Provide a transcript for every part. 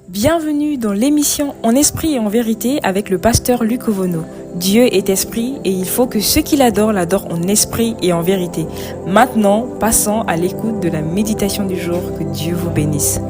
Bienvenue dans l'émission En esprit et en vérité avec le pasteur Luc Ovono. Dieu est esprit et il faut que ceux qui l'adorent en esprit et en vérité. Maintenant, passons à l'écoute de la méditation du jour. Que Dieu vous bénisse.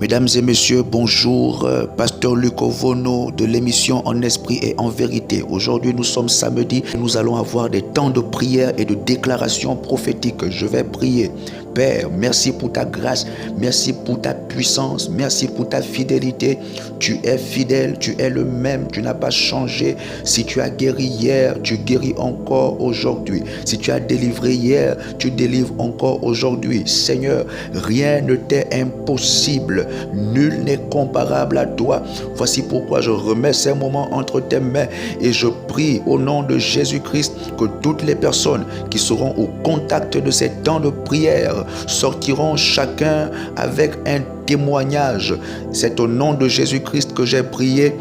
Mesdames et messieurs, bonjour, pasteur Luc Ovono de l'émission En esprit et en vérité. Aujourd'hui, nous sommes samedi, nous allons avoir des temps de prière et de déclaration prophétique. Je vais prier. Père, merci pour ta grâce, merci pour ta puissance, merci pour ta fidélité. Tu es fidèle, tu es le même, tu n'as pas changé. Si tu as guéri hier, tu guéris encore aujourd'hui. Si tu as délivré hier, tu délivres encore aujourd'hui. Seigneur, rien ne t'est impossible, nul n'est comparable à toi. Voici pourquoi je remets ces moments entre tes mains et je prie au nom de Jésus-Christ que toutes les personnes qui seront au contact de ces temps de prière sortiront chacun avec un témoignage. C'est au nom de Jésus-Christ que j'ai prié.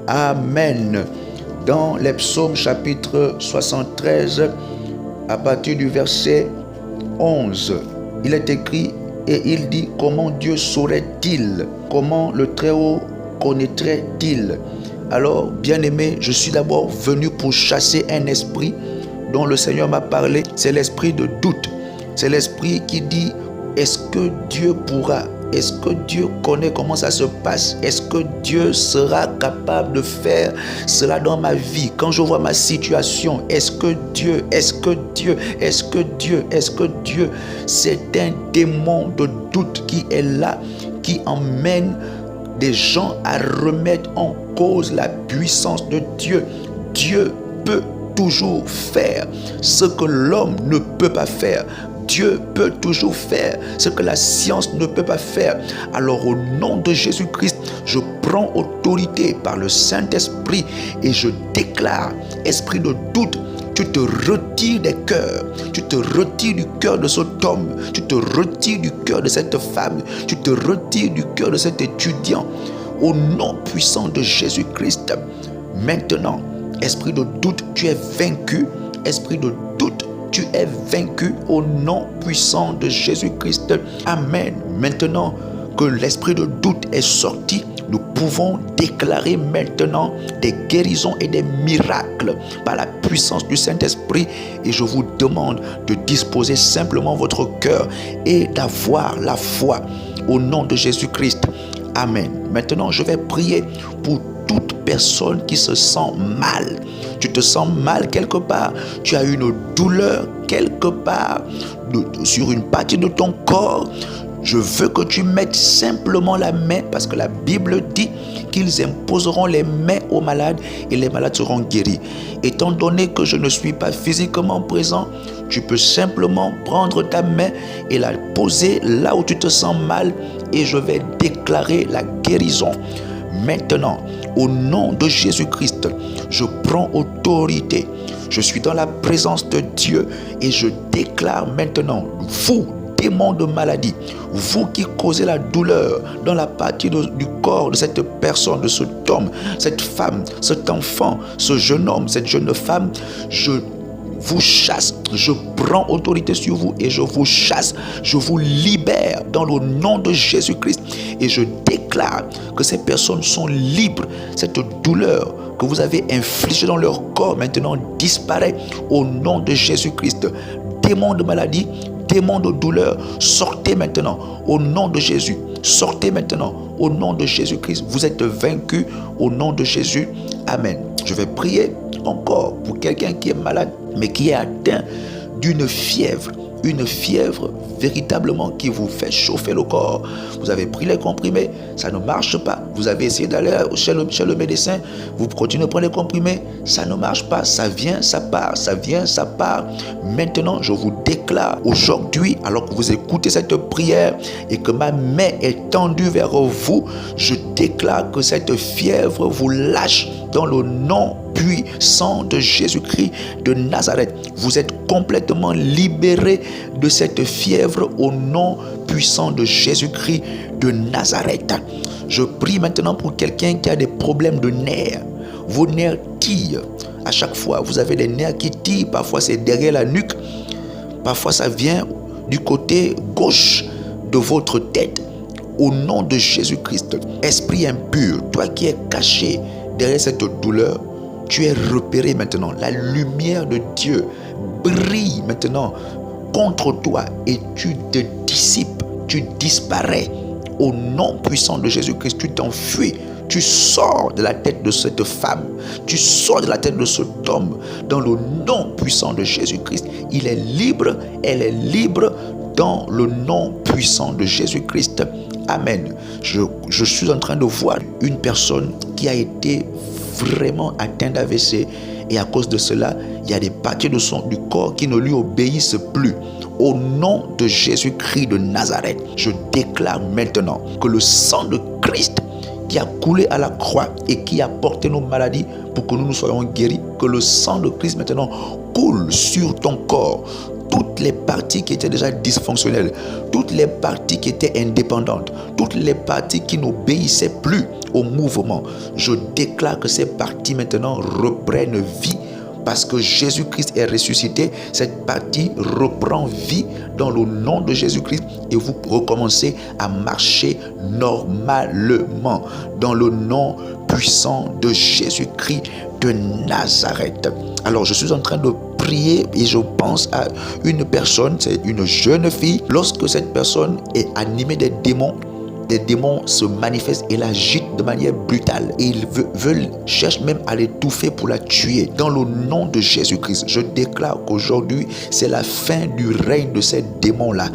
Amen. Dans les psaumes chapitre 73, à partir du verset 11, il est écrit et il dit: comment Dieu saurait-il? Comment le Très-Haut connaîtrait-il? Alors, bien-aimé, je suis d'abord venu pour chasser un esprit dont le Seigneur m'a parlé. C'est l'esprit de doute. C'est l'esprit qui dit: est-ce que Dieu pourra? Est-ce que Dieu connaît comment ça se passe? Est-ce que Dieu sera capable de faire cela dans ma vie? Quand je vois ma situation, est-ce que Dieu, c'est un démon de doute qui est là, qui emmène des gens à remettre en cause la puissance de Dieu. Dieu peut toujours faire ce que l'homme ne peut pas faire. Dieu peut toujours faire ce que la science ne peut pas faire. Alors au nom de Jésus-Christ, je prends autorité par le Saint-Esprit et je déclare: esprit de doute, tu te retires des cœurs, tu te retires du cœur de cet homme, tu te retires du cœur de cette femme, tu te retires du cœur de cet étudiant. Au nom puissant de Jésus-Christ, maintenant, esprit de doute, tu es vaincu. Esprit de doute, tu es vaincu au nom puissant de Jésus-Christ. Amen. Maintenant que l'esprit de doute est sorti, nous pouvons déclarer maintenant des guérisons et des miracles par la puissance du Saint-Esprit. Et je vous demande de disposer simplement votre cœur et d'avoir la foi au nom de Jésus-Christ. Amen. Maintenant, je vais prier pour toute personne qui se sent mal. Tu te sens mal quelque part, tu as une douleur quelque part sur une partie de ton corps. Je veux que tu mettes simplement la main, parce que la Bible dit qu'ils imposeront les mains aux malades et les malades seront guéris. Étant donné que je ne suis pas physiquement présent, tu peux simplement prendre ta main et la poser là où tu te sens mal et je vais déclarer la guérison. Maintenant, au nom de Jésus-Christ, je prends autorité. Je suis dans la présence de Dieu et je déclare maintenant: vous, démons de maladie, vous qui causez la douleur dans la partie du corps de cette personne, de cet homme, cette femme, cet enfant, ce jeune homme, cette jeune femme, je vous chasse, je prends autorité sur vous et je vous chasse, je vous libère dans le nom de Jésus-Christ et je déclare que ces personnes sont libres. Cette douleur que vous avez infligée dans leur corps maintenant disparaît au nom de Jésus-Christ. Démons de maladie, démons de douleur, sortez maintenant au nom de Jésus. Sortez maintenant au nom de Jésus-Christ. Vous êtes vaincus au nom de Jésus. Amen. Je vais prier encore pour quelqu'un qui est malade, mais qui est atteint d'une fièvre. Une fièvre véritablement qui vous fait chauffer le corps. Vous avez pris les comprimés, ça ne marche pas. Vous avez essayé d'aller chez le médecin, vous continuez à prendre les comprimés, ça ne marche pas. Ça vient, ça part, ça vient, ça part. Maintenant, je vous déclare aujourd'hui, alors que vous écoutez cette prière et que ma main est tendue vers vous, je déclare que cette fièvre vous lâche dans le nom puissant de Jésus-Christ de Nazareth. Vous êtes complètement libérés de cette fièvre au nom puissant de Jésus-Christ de Nazareth. Je prie maintenant pour quelqu'un qui a des problèmes de nerfs. Vos nerfs tirent. À chaque fois, vous avez des nerfs qui tirent. Parfois, c'est derrière la nuque. Parfois, ça vient du côté gauche de votre tête. Au nom de Jésus-Christ, esprit impur, toi qui es caché derrière cette douleur, tu es repéré maintenant. La lumière de Dieu brille maintenant contre toi et tu te dissipes, tu disparais. Au nom puissant de Jésus-Christ, tu t'enfuis. Tu sors de la tête de cette femme, tu sors de la tête de cet homme, dans le nom puissant de Jésus-Christ. Il est libre, elle est libre, dans le nom puissant de Jésus-Christ. Amen. Je suis en train de voir une personne qui a été vraiment atteinte d'AVC et à cause de cela, il y a des parties du corps qui ne lui obéissent plus. Au nom de Jésus-Christ de Nazareth, je déclare maintenant que le sang de Christ qui a coulé à la croix et qui a porté nos maladies pour que nous soyons guéris, que le sang de Christ maintenant coule sur ton corps. Toutes les parties qui étaient déjà dysfonctionnelles, toutes les parties qui étaient indépendantes, toutes les parties qui n'obéissaient plus au mouvement, je déclare que ces parties maintenant reprennent vie. Parce que Jésus-Christ est ressuscité, cette partie reprend vie dans le nom de Jésus-Christ et vous recommencez à marcher normalement dans le nom puissant de Jésus-Christ de Nazareth. Alors je suis en train de prier et je pense à une personne, c'est une jeune fille. Lorsque cette personne est animée des démons se manifestent et l'agitent de manière brutale. Et ils cherchent même à l'étouffer pour la tuer. Dans le nom de Jésus-Christ, je déclare qu'aujourd'hui, c'est la fin du règne de ces démons-là.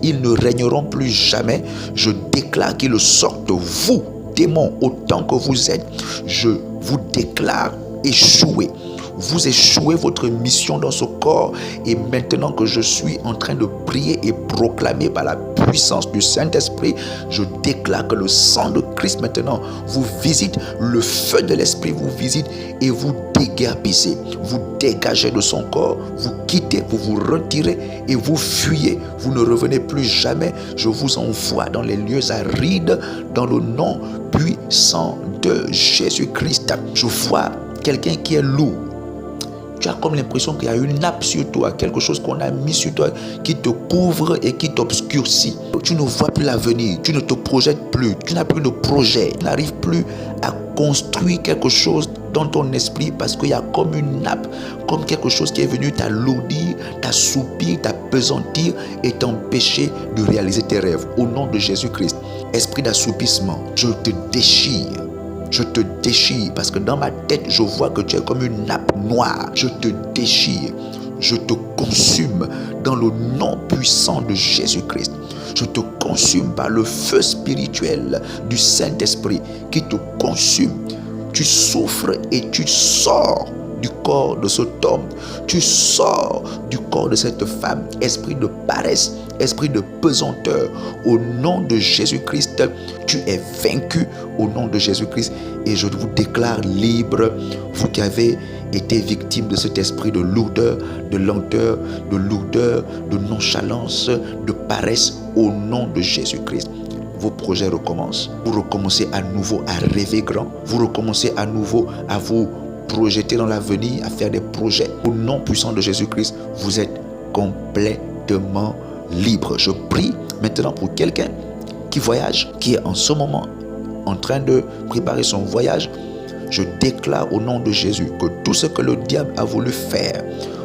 Ils ne régneront plus jamais. Je déclare qu'ils sortent, vous, démons, autant que vous êtes. Je vous déclare échoués. Vous échouez votre mission dans ce corps et maintenant que je suis en train de prier et proclamer par la puissance du Saint-Esprit, je déclare que le sang de Christ maintenant vous visite, le feu de l'Esprit vous visite et vous déguerpissez, vous dégagez de son corps, vous quittez, vous vous retirez et vous fuyez, vous ne revenez plus jamais. Je vous envoie dans les lieux arides dans le nom puissant de Jésus-Christ. Je vois quelqu'un qui est lourd. Tu as comme l'impression qu'il y a une nappe sur toi, quelque chose qu'on a mis sur toi qui te couvre et qui t'obscurcit. Tu ne vois plus l'avenir, tu ne te projettes plus, tu n'as plus de projet, tu n'arrives plus à construire quelque chose dans ton esprit parce qu'il y a comme une nappe, comme quelque chose qui est venu t'alourdir, t'assoupir, t'apesantir et t'empêcher de réaliser tes rêves. Au nom de Jésus-Christ, esprit d'assoupissement, je te déchire. Je te déchire parce que dans ma tête, je vois que tu es comme une nappe noire. Je te déchire. Je te consume dans le nom puissant de Jésus-Christ. Je te consume par le feu spirituel du Saint-Esprit qui te consume. Tu souffres et tu sors du corps de cet homme. Tu sors du corps de cette femme. Esprit de paresse, esprit de pesanteur, au nom de Jésus-Christ, tu es vaincu au nom de Jésus-Christ et je vous déclare libre, vous qui avez été victime de cet esprit de lourdeur, de lenteur, de lourdeur, de nonchalance, de paresse, au nom de Jésus-Christ. Vos projets recommencent. Vous recommencez à nouveau à rêver grand. Vous recommencez à nouveau à vous projeter dans l'avenir, à faire des projets. Au nom puissant de Jésus-Christ, vous êtes complètement libre. Je prie maintenant pour quelqu'un qui voyage, qui est en ce moment en train de préparer son voyage. Je déclare au nom de Jésus que tout ce que le diable a voulu faire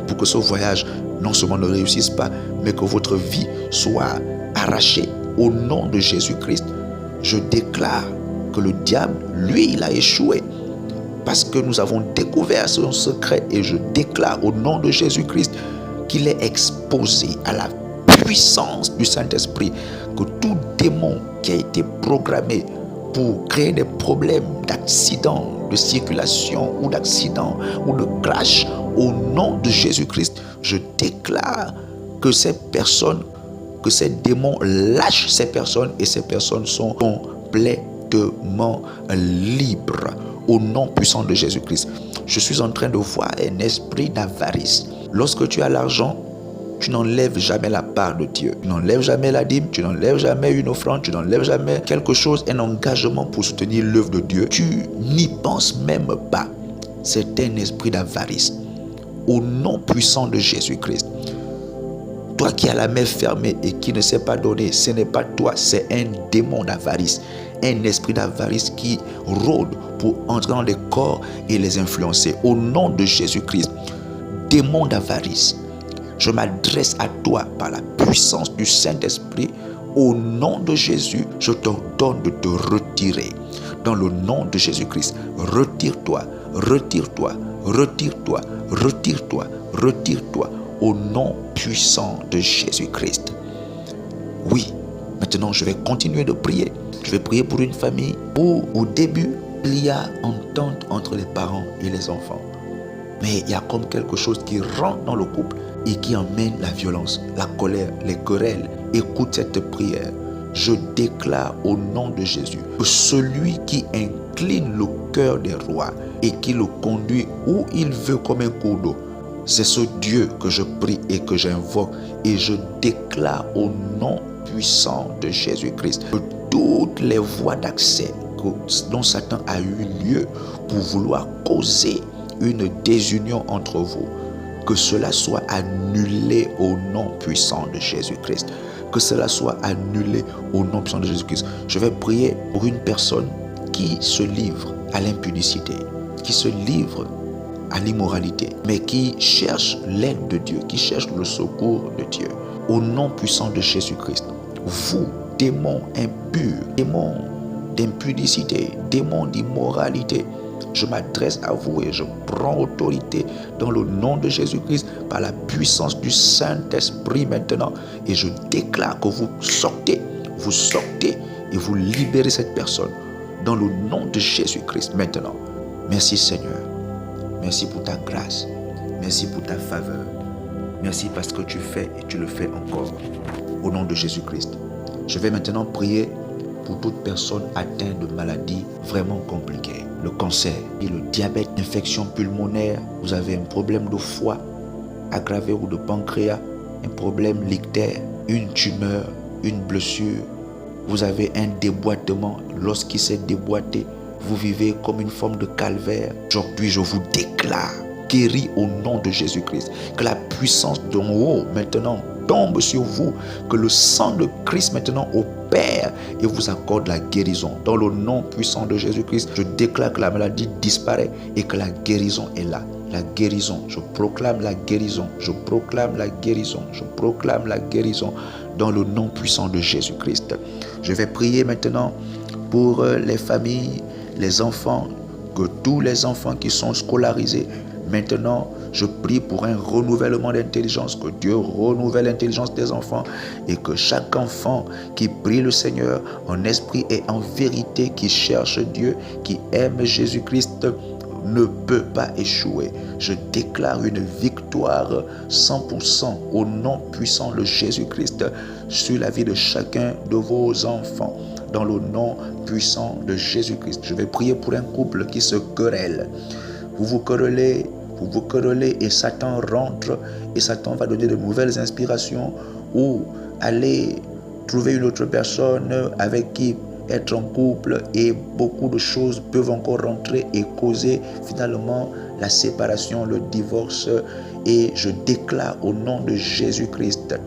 pour que ce voyage non seulement ne réussisse pas, mais que votre vie soit arrachée. Au nom de Jésus-Christ, je déclare que le diable, lui, il a échoué. Parce que nous avons découvert son secret et je déclare au nom de Jésus-Christ qu'il est exposé à la puissance du Saint-Esprit, que tout démon qui a été programmé pour créer des problèmes d'accident de circulation ou d'accident ou de crash, au nom de Jésus-Christ, je déclare que ces personnes, que ces démons lâchent ces personnes et ces personnes sont complètement libres. Au nom puissant de Jésus-Christ, je suis en train de voir un esprit d'avarice. Lorsque tu as l'argent, tu n'enlèves jamais la part de Dieu. Tu n'enlèves jamais la dîme, tu n'enlèves jamais une offrande, tu n'enlèves jamais quelque chose, un engagement pour soutenir l'œuvre de Dieu. Tu n'y penses même pas. C'est un esprit d'avarice. Au nom puissant de Jésus-Christ, Toi qui as la main fermée et qui ne sais pas donner, ce n'est pas toi, c'est un démon d'avarice, un esprit d'avarice qui rôde pour entrer dans les corps et les influencer. Au nom de Jésus-Christ, démon d'avarice, je m'adresse à toi par la puissance du Saint-Esprit. Au nom de Jésus, je t'ordonne de te retirer. Dans le nom de Jésus-Christ, retire-toi, retire-toi, retire-toi, retire-toi, retire-toi. Au nom puissant de Jésus-Christ. Oui, maintenant je vais continuer de prier. Je vais prier pour une famille où au début, il y a entente entre les parents et les enfants. Mais il y a comme quelque chose qui rentre dans le couple et qui emmène la violence, la colère, les querelles. Écoute cette prière. Je déclare au nom de Jésus que celui qui incline le cœur des rois et qui le conduit où il veut comme un cours d'eau, c'est ce Dieu que je prie et que j'invoque et je déclare au nom puissant de Jésus-Christ que toutes les voies d'accès dont Satan a eu lieu pour vouloir causer une désunion entre vous, que cela soit annulé au nom puissant de Jésus-Christ. Que cela soit annulé au nom puissant de Jésus-Christ. Je vais prier pour une personne qui se livre à l'impudicité, qui se livre à l'immoralité, mais qui cherche l'aide de Dieu, qui cherche le secours de Dieu. Au nom puissant de Jésus-Christ, vous, démons impurs, démons d'impudicité, démons d'immoralité, je m'adresse à vous et je prends autorité dans le nom de Jésus-Christ par la puissance du Saint-Esprit maintenant. Et je déclare que vous sortez et vous libérez cette personne dans le nom de Jésus-Christ maintenant. Merci Seigneur. Merci pour ta grâce. Merci pour ta faveur. Merci parce que tu fais et tu le fais encore. Au nom de Jésus-Christ. Je vais maintenant prier pour toute personne atteinte de maladies vraiment compliquées. Le cancer, le diabète, l'infection pulmonaire, vous avez un problème de foie aggravé ou de pancréas, un problème lictaire, une tumeur, une blessure, vous avez un déboîtement. Lorsqu'il s'est déboîté, vous vivez comme une forme de calvaire. Aujourd'hui, je vous déclare, guéri au nom de Jésus-Christ, que la puissance d'en haut maintenant tombe sur vous, que le sang de Christ maintenant opère et vous accorde la guérison. Dans le nom puissant de Jésus-Christ, je déclare que la maladie disparaît et que la guérison est là. La guérison, je proclame la guérison, je proclame la guérison, je proclame la guérison dans le nom puissant de Jésus-Christ. Je vais prier maintenant pour les familles, les enfants, que tous les enfants qui sont scolarisés, maintenant, je prie pour un renouvellement d'intelligence, que Dieu renouvelle l'intelligence des enfants et que chaque enfant qui prie le Seigneur en esprit et en vérité, qui cherche Dieu, qui aime Jésus-Christ, ne peut pas échouer. Je déclare une victoire 100% au nom puissant de Jésus-Christ sur la vie de chacun de vos enfants. Dans le nom puissant de Jésus-Christ. Je vais prier pour un couple qui se querelle. Vous vous querellez et Satan rentre et Satan va donner de nouvelles inspirations ou aller trouver une autre personne avec qui être en couple et beaucoup de choses peuvent encore rentrer et causer finalement la séparation, le divorce. Et je déclare au nom de Jésus-Christ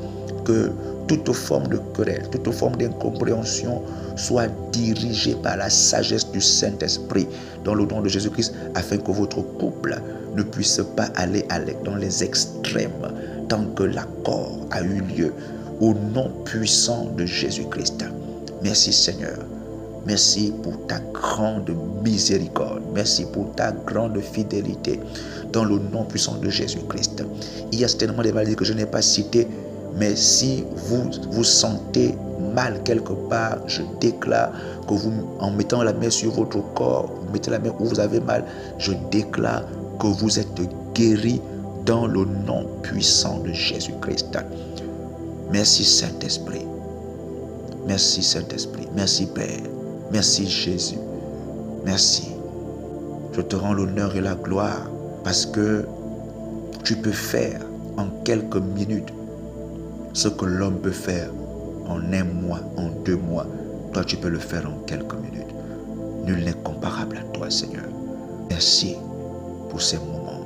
que toute forme de querelle, toute forme d'incompréhension soit dirigée par la sagesse du Saint-Esprit dans le nom de Jésus-Christ, afin que votre couple ne puisse pas aller dans les extrêmes tant que l'accord a eu lieu. Au nom puissant de Jésus-Christ. Merci Seigneur. Merci pour ta grande miséricorde. Merci pour ta grande fidélité dans le nom puissant de Jésus-Christ. Il y a certainement des maladies que je n'ai pas citées, mais si vous vous sentez mal quelque part, je déclare que vous, en mettant la main sur votre corps, vous mettez la main où vous avez mal, je déclare que vous êtes guéri dans le nom puissant de Jésus-Christ. Merci Saint-Esprit. Merci Saint-Esprit. Merci Père. Merci Jésus. Merci. Je te rends l'honneur et la gloire parce que tu peux faire en quelques minutes ce que l'homme peut faire en un mois, en 2 mois. Toi, tu peux le faire en quelques minutes. Nul n'est comparable à toi, Seigneur. Merci pour ces moments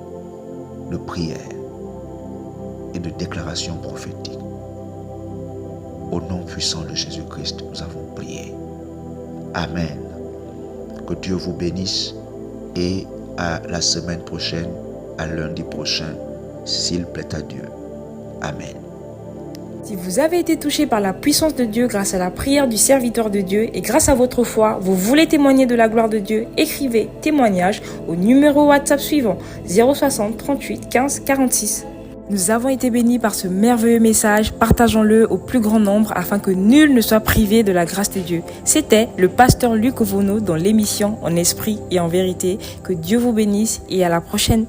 de prière et de déclaration prophétique. Au nom puissant de Jésus-Christ, nous avons prié. Amen. Que Dieu vous bénisse et à la semaine prochaine, à lundi prochain, s'il plaît à Dieu. Amen. Si vous avez été touché par la puissance de Dieu grâce à la prière du serviteur de Dieu et grâce à votre foi, vous voulez témoigner de la gloire de Dieu, écrivez témoignage au numéro WhatsApp suivant 060 38 15 46. Nous avons été bénis par ce merveilleux message, partageons-le au plus grand nombre afin que nul ne soit privé de la grâce de Dieu. C'était le pasteur Luc Ovono dans l'émission En esprit et en vérité. Que Dieu vous bénisse et à la prochaine.